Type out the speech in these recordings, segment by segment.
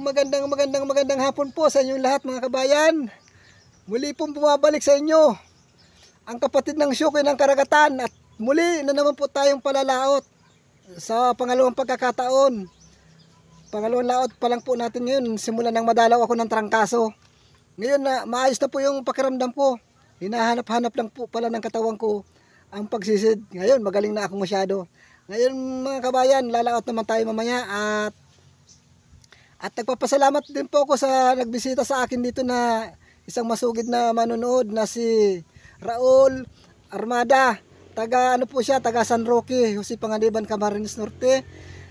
magandang hapon po sa inyong lahat mga kabayan. Muli pong bumabalik sa inyo ang kapatid ng Syukoy ng Karagatan at muli na naman po tayong palalaot sa pangalawang pagkakataon. Pangalawang laot pa lang po natin ngayon, simula nang madalaw ako ng trangkaso. Ngayon na maayos na po yung pakiramdam ko. Hinahanap-hanap lang po pala ng katawan ko ang pagsisid. Ngayon magaling na ako masyado. Ngayon mga kabayan, lalaot naman tayo mamaya at nagpapasalamat din po ako sa nagbisita sa akin dito na isang masugid na manonood na si Raul Armada. Taga ano po siya, taga San Roque, Jose Panganiban, Camarines Norte,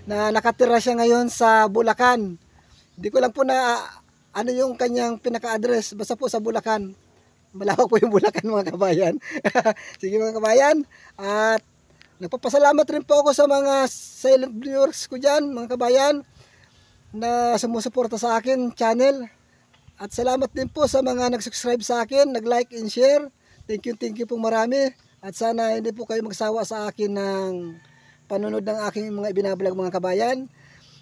na nakatira siya ngayon sa Bulacan. Hindi ko lang po na ano yung kanyang pinaka-address, basta po sa Bulacan. Malawak po yung Bulacan mga kabayan. Sige mga kabayan, at nagpapasalamat rin po ako sa mga silent viewers ko dyan mga kabayan na sumusuporta sa akin channel. At salamat din po sa mga nag-subscribe sa akin, nag-like and share. Thank you po marami. At sana hindi po kayo magsawa sa akin ng panonood ng aking mga ibinablog mga kabayan.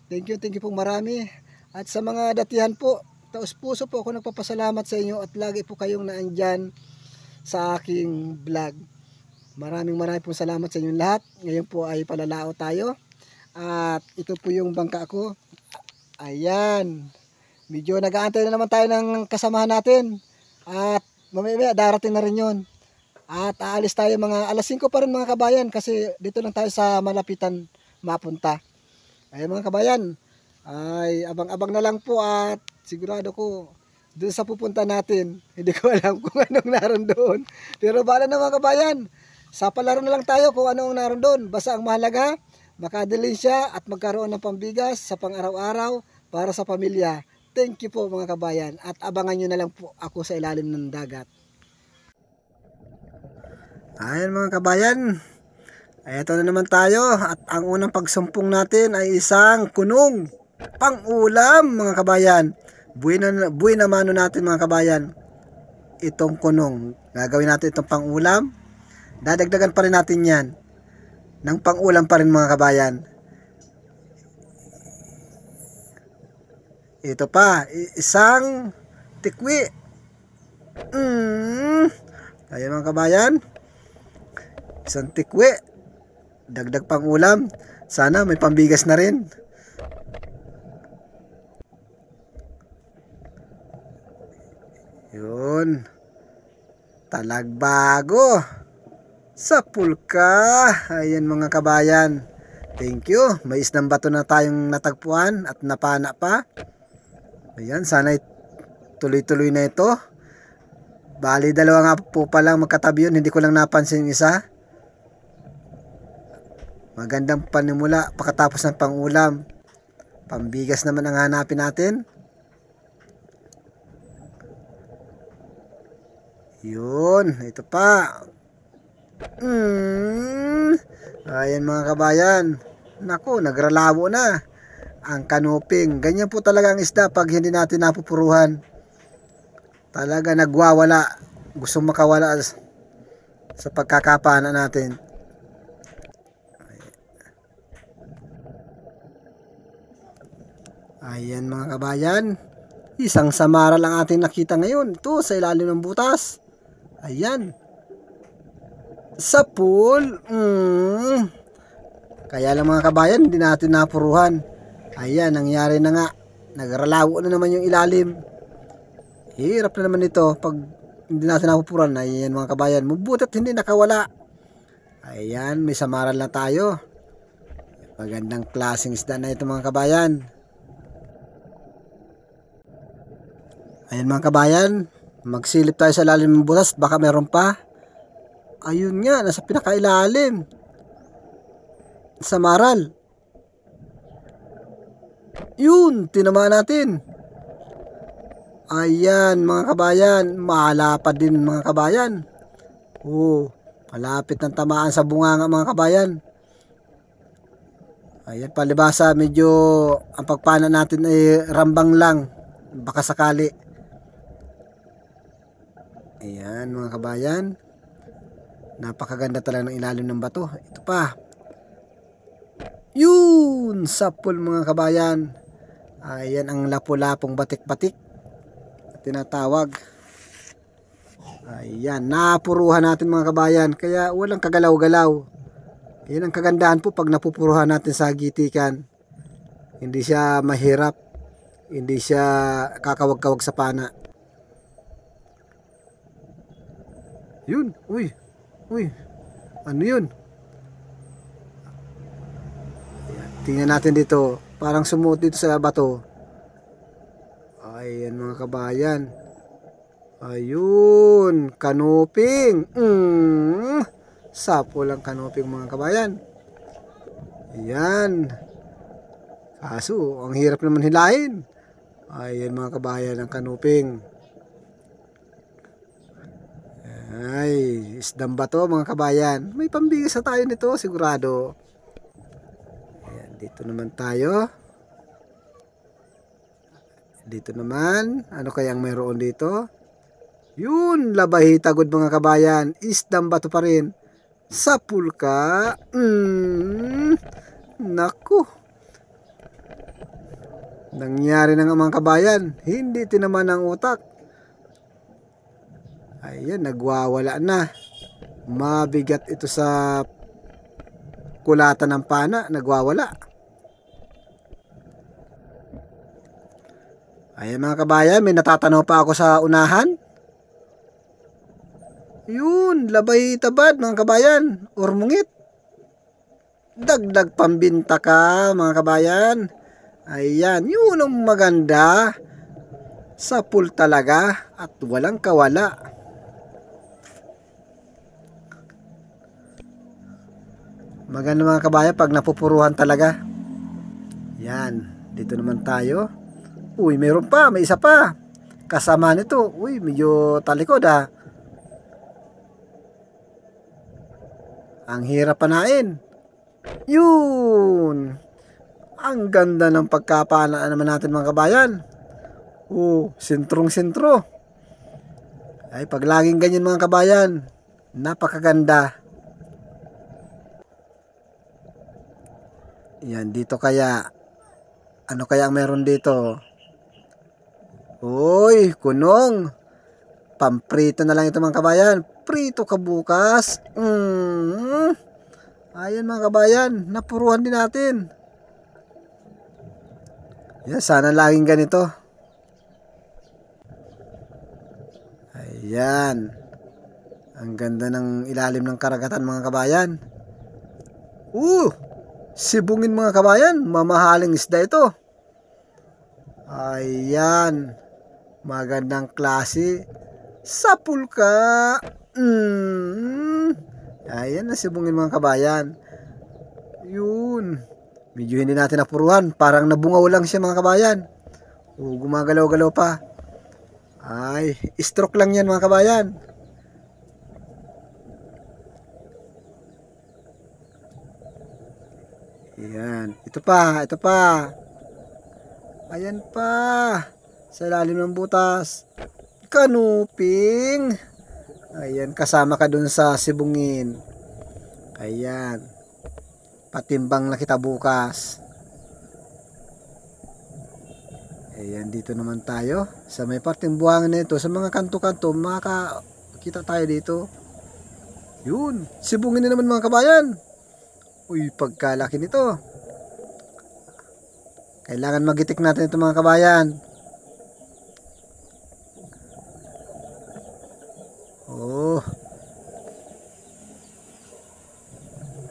Thank you po marami. At sa mga datihan po, taos puso po ako nagpapasalamat sa inyo at lagi po kayong naandyan sa aking vlog. Maraming pong salamat sa inyong lahat. Ngayon po ay palalao tayo. At ito po yung bangka ko. Ayan. Medyo nag-aantay na naman tayo ng kasamahan natin. At mamaya darating na rin yun. At aalis tayo mga alas 5 pa rin mga kabayan. Kasi dito lang tayo sa malapitan mapunta. Ayan mga kabayan. Ay abang-abang na lang po at sigurado ko doon sa pupunta natin. Hindi ko alam kung anong naroon doon. Pero bahala na mga kabayan. Sa palaro na lang tayo kung anong naroon doon. Basta ang mahalaga, makadalhin siya at magkaroon ng pambigas sa pang-araw-araw para sa pamilya. Thank you po mga kabayan. At abangan nyo na lang po ako sa ilalim ng dagat. Ayan mga kabayan. Ito na naman tayo. At ang unang pagsumpong natin ay isang kunong pang-ulam mga kabayan. Buhay na mano natin mga kabayan. Itong kunong. Gagawin natin itong pang-ulam. Dadagdagan pa rin natin yan ng pang-ulam pa rin mga kabayan. Ito pa, isang tikwi. Ayan mga kabayan, isang tikwi, dagdag pang-ulam. Sana may pambigas na rin. Yun, talagbago sa pulka. Ayan mga kabayan. Thank you. May isang bato na tayong natagpuan at napana pa. Ayan, sana tuloy-tuloy na ito. Bali, dalawa nga po palang magkatabi yun. Hindi ko lang napansin yung isa. Magandang panimula pagkatapos ng pang-ulam. Pambigas naman ang hanapin natin. Yun, ito pa. Ayan mga kabayan. Naku, nagralabo na ang kanuping. Ganyan po talaga ang isda pag hindi natin napupuruhan. Talaga nagwawala. Gusto makawala sa pagkakapana natin. Ayan mga kabayan. Isang samara lang ating nakita ngayon. Ito sa ilalim ng butas. Ayan. Sa pool. Kaya lang mga kabayan, hindi natin napuruhan. Ayan, nangyari na nga. Nagralawo na naman yung ilalim. Hirap na naman ito pag hindi natin napupuruhan. Ayan mga kabayan, mabuti at hindi nakawala. Ayan, may samaran lang tayo. Magandang klaseng isda na ito mga kabayan. Ayan mga kabayan, magsilip tayo sa ilalim ng butas. Baka meron pa. Ayun nga, nasa pinakailalim. Samaral. Yun, tinamaan natin. Ayan mga kabayan, malapad din mga kabayan. Malapit ng tamaan sa bunganga mga kabayan. Ayan, palibasa medyo ang pagpana natin ay rambang lang. Baka sakali. Ayan mga kabayan. Napakaganda talaga ng ilalim ng bato. Ito pa. Yun, sapul mga kabayan. Ayan ang lapu-lapong batik-batik tinatawag. Ayan, napuruhan natin mga kabayan, kaya walang kagalaw-galaw. Yan ang kagandahan po pag napupuruhan natin sa gitikan. Hindi siya mahirap, hindi siya kakawag-kawag sa pana. Yun, uy, ano yun? Ayan, tingnan natin dito, parang sumuot dito sa bato. Ayan mga kabayan. Ayun, kanuping. Sapo lang kanuping mga kabayan. Ayan. Kaso, ang hirap naman hilahin. Ayan mga kabayan ang kanuping. Ay, isdang bato mga kabayan. May pambigas na tayo nito sigurado. Ayan, dito naman tayo. Dito naman, ano kayang mayroon dito? Yun, labahita good mga kabayan. Isdang bato pa rin. Sapul ka. Naku. Nangyari na nga mga kabayan. Hindi tinaman ang utak. Ayan, nagwawala na. Mabigat ito sa kulatan ng pana. Nagwawala. Ayan mga kabayan, may natatanaw pa ako sa unahan. Yun, labay tabad mga kabayan, urmungit. Dagdag pambinta ka mga kabayan. Ayan, yun ang maganda. Sapul talaga at walang kawala. Maganda mga kabayan pag napupuruhan talaga. Yan, dito naman tayo. Uy, meron pa, may isa pa. Kasama nito. Uy, medyo talikod ah. Ang hirap panain. Yun. Ang ganda ng pagkapanaan naman natin mga kabayan. Sentrong-sentro. Ay, pag laging ganyan mga kabayan, napakaganda. Yan, dito kaya. Ano kaya ang meron dito? Uy, kunong. Pamprito na lang ito mga kabayan. Prito ka bukas. Ayan mga kabayan, napuruhan din natin. Yan, sana laging ganito. Ayan. Ang ganda ng ilalim ng karagatan mga kabayan. Sibungin mga kabayan, mamahaling isda ito. Ayan. Magandang klase. Sapul ka. Ayan, nasibungin mga kabayan. Yun. Medyo hindi natin napuruhan. Parang nabungaw lang siya mga kabayan. Gumagalaw-galaw pa. Ay, stroke lang yan mga kabayan. Ayan. Ito pa. Ayan pa. Sa ilalim ng butas. Kanuping. Ayan, kasama ka dun sa sibungin. Ayan. Patimbang na kita bukas. Ayan, dito naman tayo. Sa may parteng buhangin na ito. Sa mga kanto-kanto, makakita tayo dito. Yun. Sibungin na naman mga kabayan. Uy, pagkalaki nito. Kailangan magitik natin ito mga kabayan.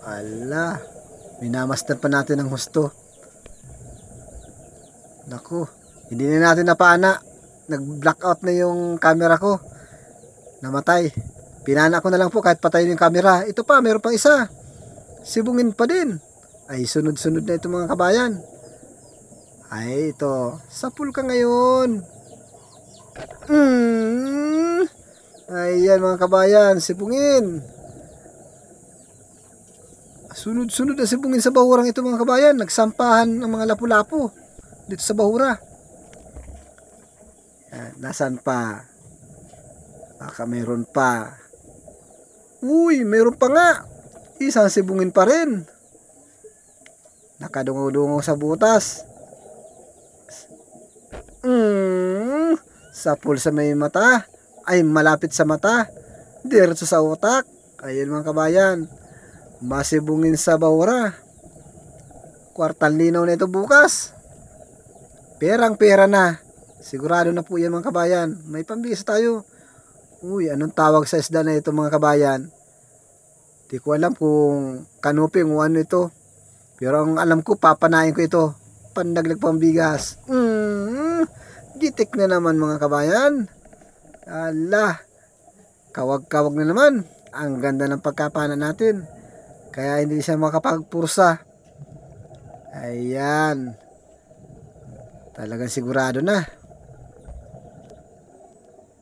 Ala, minamaster pa natin ang husto. Naku, hindi na natin napana. Nag-blackout na yung camera ko. Namatay. Pinana ko na lang po kahit patayin yung camera. Ito pa, meron pang isa. Sibungin pa din. Ay, sunod-sunod na ito mga kabayan. Ay, ito. Sapul ka ngayon. Ayan mga kabayan, sibungin. Sunod-sunod na sibungin sa bahurang ito mga kabayan. Nagsampahan ng mga lapu-lapu dito sa bahura. Nasaan pa? Baka meron pa. Uy, meron pa nga. Isang sibungin pa rin. Nakadungaw-dungaw sa butas. Sapul sa may mata, ay malapit sa mata, diretso sa utak. Ayan mga kabayan, masibungin sa bahura. Kwartang linaw na ito bukas. Perang pera na. Sigurado na po yan mga kabayan. May pambisa tayo. Uy, anong tawag sa isda na ito mga kabayan? Di ko alam kung kanuping o ano ito. Pero ang alam ko, papanain ko ito. Pandaglag pambigas. Gitik na naman mga kabayan. Ala, kawag-kawag na naman. Ang ganda ng pagkapana natin. Kaya hindi siya makapagpursa. Ayan. Talagang sigurado na.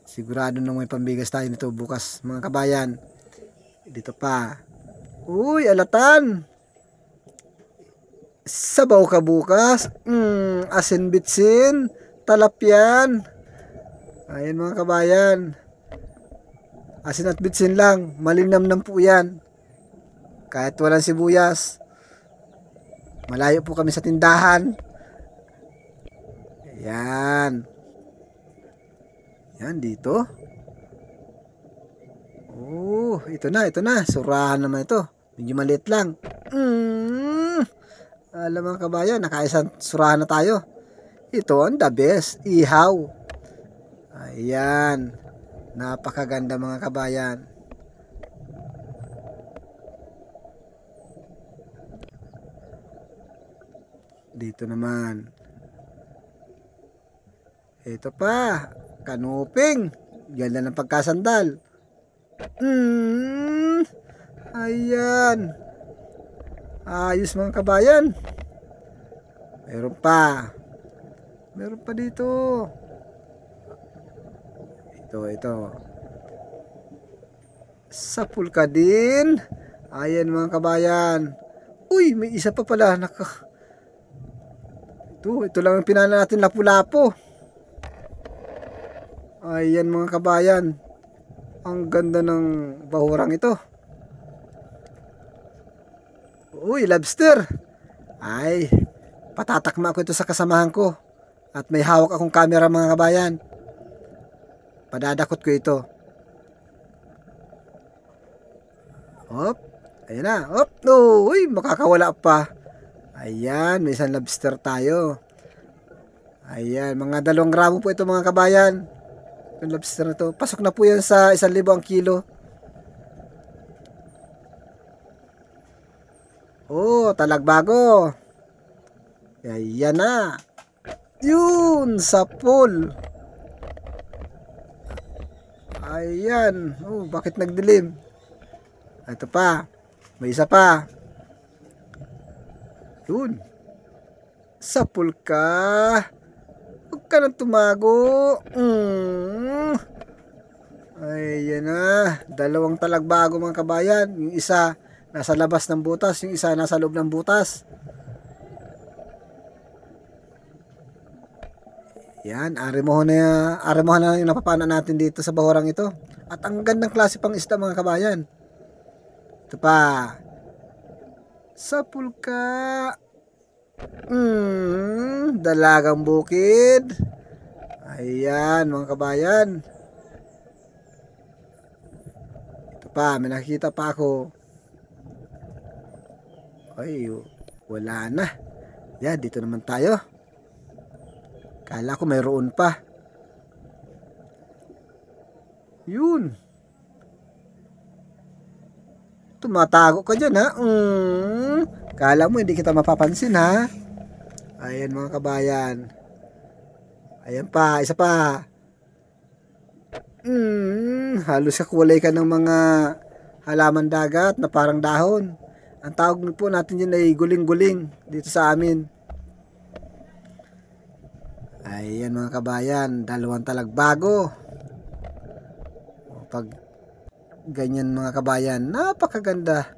Sigurado na may pambigas tayo nito bukas mga kabayan. Dito pa. Uy, alatan. Sabaw ka bukas. Asin bitsin. Talapyan. Ayan mga kabayan. Asin at bitsin lang. Malinamnam po yan. Kahit walang sibuyas. Malayo po kami sa tindahan. Ayan. Yan dito. Oh, ito na, ito na. Surahan naman ito. Medyo maliit lang. Alam mga kabayan, nakaisang surahan na tayo. Ito ang the best. Ihaw. Ayan. Napakaganda mga kabayan. Dito naman. Ito pa. Kanuping. Ganda ng pagkasandal. Ayan. Ayos mga kabayan. Meron pa. Meron pa dito. Ito. Sapul ka din. Ayan mga kabayan. Uy, may isa pa pala. Ito lang ang pinana natin, lapu-lapo. Ayan mga kabayan. Ang ganda ng bahurang ito. Uy, lobster. Ay, patatakma ko ito sa kasamahan ko. At may hawak akong camera mga kabayan. Padadakot ko ito. Hop. Ayan na. Hop. No. Uy, makakawala pa. Ayan, may isang lobster tayo. Ayan, mga 2 gramo po ito mga kabayan. Yung lobster na to. Pasok na po yan sa 1,000 ang kilo. Oh, talagbago. Ayan na. Yun, sapul. Ayan. Oh, bakit nagdilim? Ito pa. May isa pa. Yun. Sapul ka. Huwag ka nang tumago. Ayan na. 2 talagbago mga kabayan. Yung isa nasa labas ng butas. Yung isa nasa loob ng butas. Yan. Arimohan na yung napapana natin dito sa bahurang ito. At ang gandang klase pang isda mga kabayan. Ito pa. Sapul ka. Dalagang bukid. Ayan mga kabayan. Ito pa, may nakikita pa ako. Ay, wala na. Yan, dito naman tayo. Kala ko mayroon pa. Yun. Tumatago ka dyan ha. Kala mo hindi kita mapapansin ha. Ayan mga kabayan. Ayan pa, isa pa. Halos kakulay ka ng mga halaman dagat na parang dahon. Ang tawag po natin yun ay guling-guling dito sa amin. Ayan mga kabayan, 2 talagbago. Pag ganyan mga kabayan, napakaganda.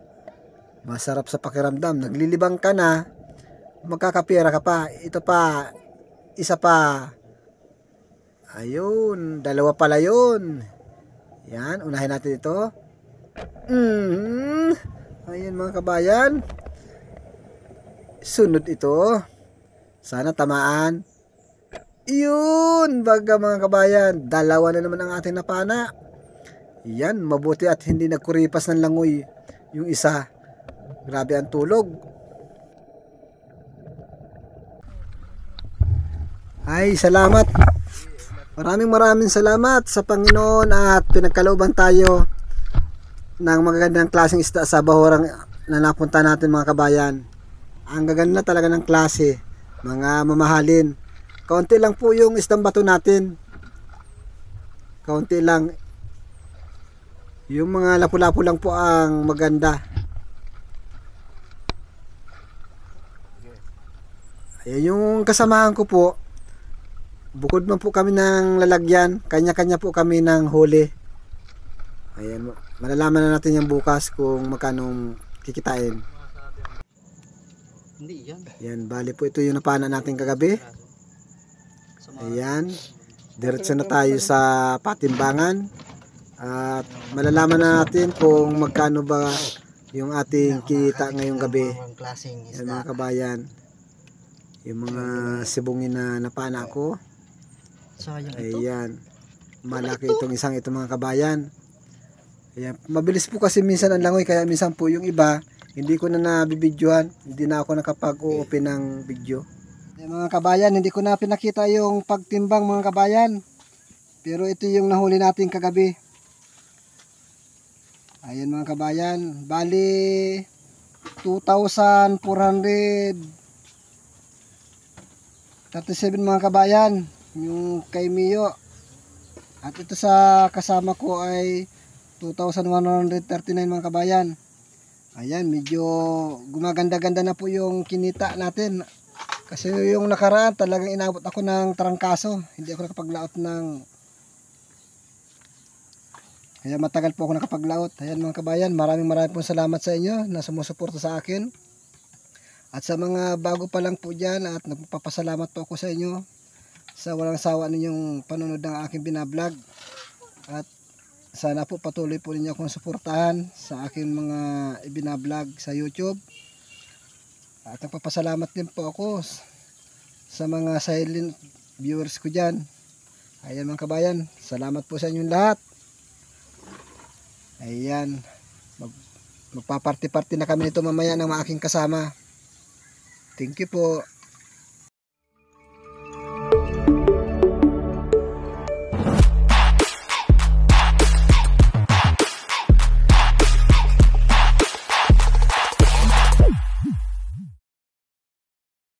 Masarap sa pakiramdam. Naglilibang ka na, magkakapira ka pa. Ito pa, isa pa. Ayun, 2 pala yun. Yan, unahin natin ito. Ayan mga kabayan. Sunod ito. Sana tamaan. Yun, baga mga kabayan, dalawa na naman ang ating napana. Yan, mabuti at hindi nagkuripas ng langoy yung isa. Grabe ang tulog. Ay, salamat. Maraming salamat sa Panginoon at pinagkalooban tayo ng magagandang klaseng isda sa bahurang na napunta natin mga kabayan. Ang gaganda talaga ng klase, mga mamahalin. Kaunti lang po yung isdang bato natin. Kaunti lang. Yung mga lapu-lapu lang po ang maganda. Ayan yung kasamahan ko po. Bukod man po kami ng lalagyan, kanya-kanya po kami ng huli. Ayan, malalaman na natin yung bukas kung magkano kikitain. Hindi yan. Yan, bali po ito yung napana natin kagabi. Ayan, diretso na tayo sa patimbangan at malalaman na natin kung magkano ba yung ating kita ngayong gabi. Yan mga kabayan, yung mga sibungin na napana ko. Ayan, malaki itong isang ito mga kabayan. Ayan, mabilis po kasi minsan ang langoy, kaya minsan po yung iba hindi ko na nabibidyohan, hindi na ako nakapag-open ng video. Ayan, mga kabayan, hindi ko na pinakita yung pagtimbang mga kabayan, pero ito yung nahuli natin kagabi. Ayan mga kabayan, bali 2,437 mga kabayan yung kay Mio, at ito sa kasama ko ay 2,139 mga kabayan. Ayan, medyo gumaganda-ganda na po yung kinita natin. Kasi yung nakaraan talagang inabot ako ng trangkaso. Hindi ako nakapaglaot ng... Kaya matagal po ako nakapaglaot. Ayan mga kabayan, maraming pong salamat sa inyo na sumusuporta sa akin. At sa mga bago pa lang po dyan, at nagpapasalamat po ako sa inyo sa walang sawa ninyong panonood ng aking binablog. At sana po patuloy po ninyo akong suportahan sa aking mga ibinablog sa YouTube. At nagpapasalamat din po ako sa mga silent viewers ko dyan. Ayan mga kabayan, salamat po sa inyong lahat. Ayan, magpaparty-party na kami nito mamaya ng aking kasama. Thank you po.